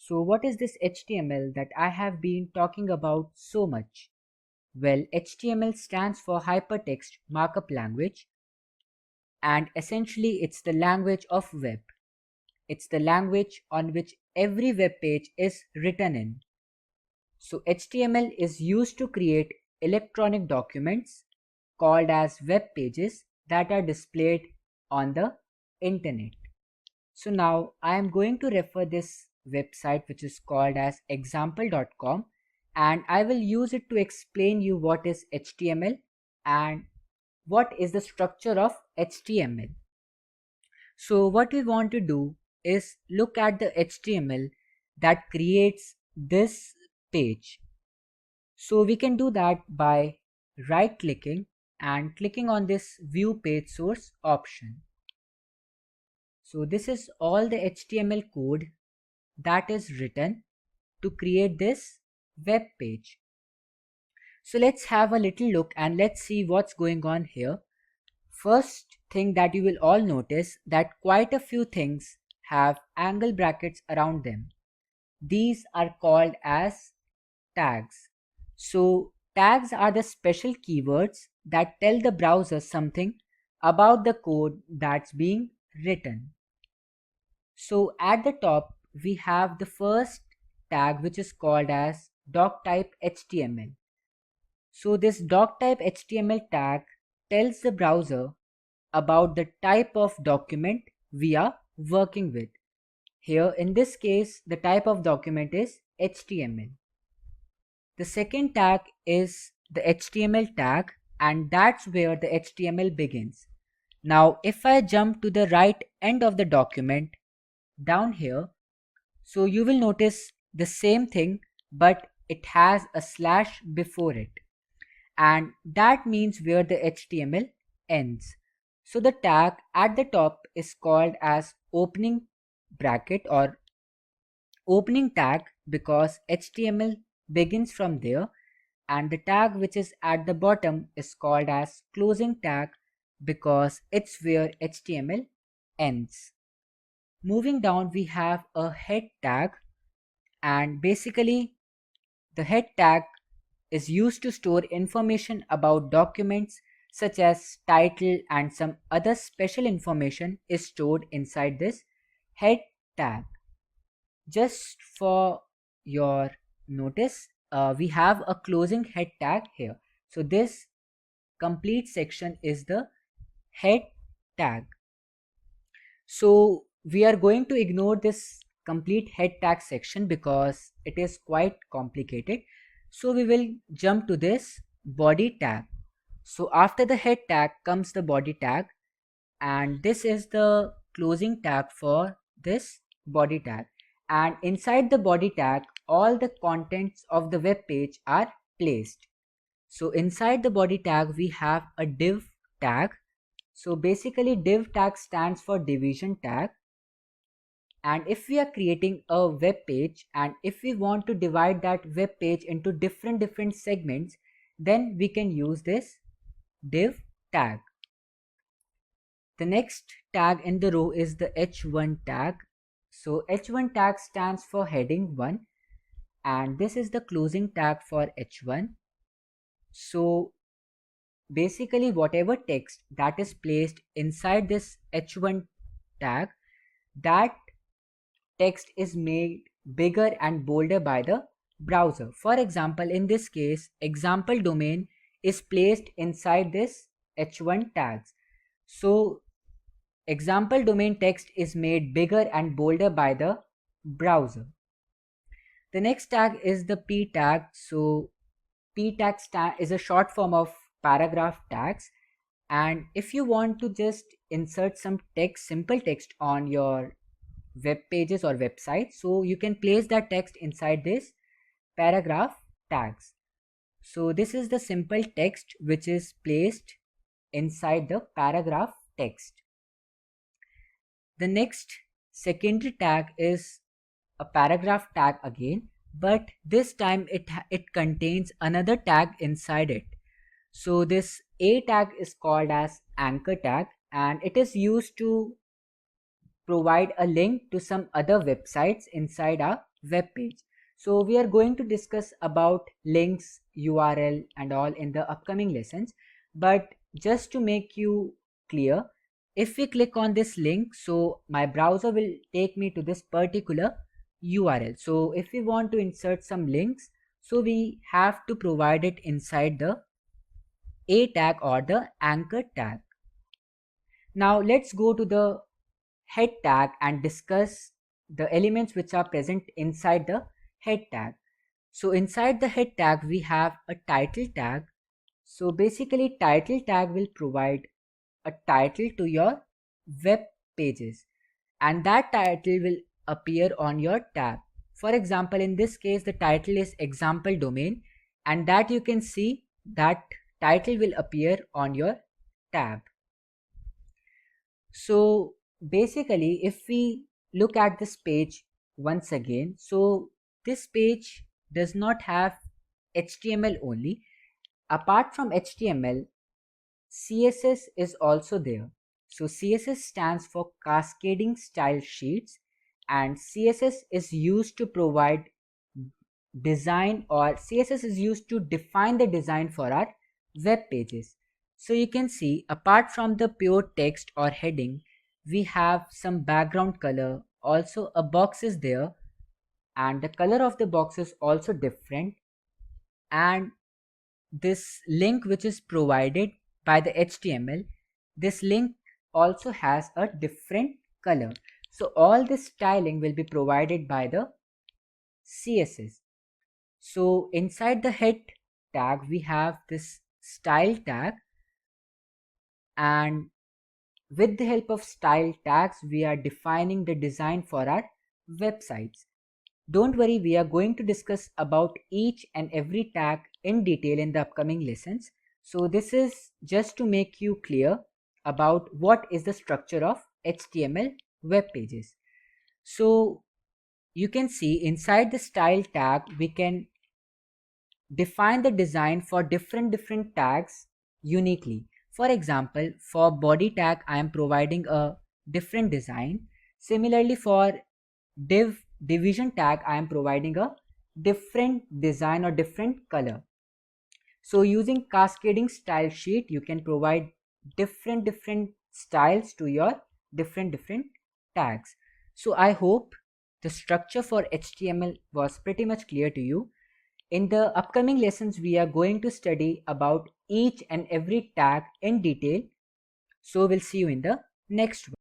So what is this HTML that I have been talking about so much? Well, HTML stands for Hypertext Markup Language, and essentially it's the language of web. It's the language on which every web page is written in. So HTML is used to create electronic documents called as web pages that are displayed on the internet. So now I am going to refer this website which is called as example.com, and I will use it to explain you what is HTML and what is the structure of HTML. So what we want to do is look at the HTML that creates this page. So we can do that by right clicking and clicking on this view page source option. So this is all the HTML code that is written to create this web page. So let's have a little look and let's see what's going on here. First thing that you will all notice that quite a few things have angle brackets around them. These are called as tags. So tags are the special keywords that tell the browser something about the code that's being written. So at the top we have the first tag which is called as doctype HTML. So this doctype HTML tag tells the browser about the type of document we are working with. Here in this case the type of document is HTML. The second tag is the HTML tag, and that's where the HTML begins. Now if I jump to the right end of the document down here, so you will notice the same thing, but it has a slash before it, and that means where the HTML ends. So the tag at the top is called as opening bracket or opening tag because HTML begins from there, and the tag which is at the bottom is called as closing tag because it's where HTML ends. Moving down we have a head tag, and basically the head tag is used to store information about documents such as title, and some other special information is stored inside this head tag. Just for your notice, we have a closing head tag here. So this complete section is the head tag. So we are going to ignore this complete head tag section because it is quite complicated. So we will jump to this body tag. So after the head tag comes the body tag, and this is the closing tag for this body tag. And inside the body tag all the contents of the web page are placed. So inside the body tag we have a div tag. So basically div tag stands for division tag, and if we are creating a web page and if we want to divide that web page into different segments, then we can use this div tag. The next tag in the row is the h1 tag. So h1 tag stands for heading 1, and this is the closing tag for h1. So basically whatever text that is placed inside this h1 tag, that text is made bigger and bolder by the browser. For example, in this case example domain is placed inside this h1 tags. So example domain text is made bigger and bolder by the browser. The next tag is the p tag. So p tag is a short form of paragraph tags, and if you want to just insert some text, simple text on your web pages or websites, so you can place that text inside this paragraph tags. So this is the simple text which is placed inside the paragraph text. The next secondary tag is a paragraph tag again, but this time it contains another tag inside it. So this a tag is called as anchor tag, and it is used to provide a link to some other websites inside our web page. So we are going to discuss about links, URL and all in the upcoming lessons. But just to make you clear, if we click on this link, so my browser will take me to this particular URL. So if we want to insert some links, so we have to provide it inside the A tag or the anchor tag. Now let's go to the head tag and discuss the elements which are present inside the head tag. So inside the head tag we have a title tag. So basically title tag will provide a title to your web pages, and that title will appear on your tab. For example, in this case the title is example domain, and that you can see that title will appear on your tab. So basically if we look at this page once again, so this page does not have HTML only. Apart from HTML, CSS is also there. So CSS stands for cascading style sheets, and CSS is used to provide design, or CSS is used to define the design for our web pages. So you can see apart from the pure text or heading, we have some background color, also a box is there, and the color of the box is also different, and this link which is provided by the HTML, this link also has a different color. So all this styling will be provided by the CSS. So inside the head tag we have this style tag, and with the help of style tags we are defining the design for our websites. Don't worry, we are going to discuss about each and every tag in detail in the upcoming lessons. So this is just to make you clear about what is the structure of HTML web pages. So you can see inside the style tag we can define the design for different tags uniquely. For example, for body tag I am providing a different design. Similarly for division tag I am providing a different design or different color. So using cascading style sheet you can provide different styles to your different tags. So I hope the structure for HTML was pretty much clear to you. In the upcoming lessons we are going to study about each and every tag in detail. So we'll see you in the next one.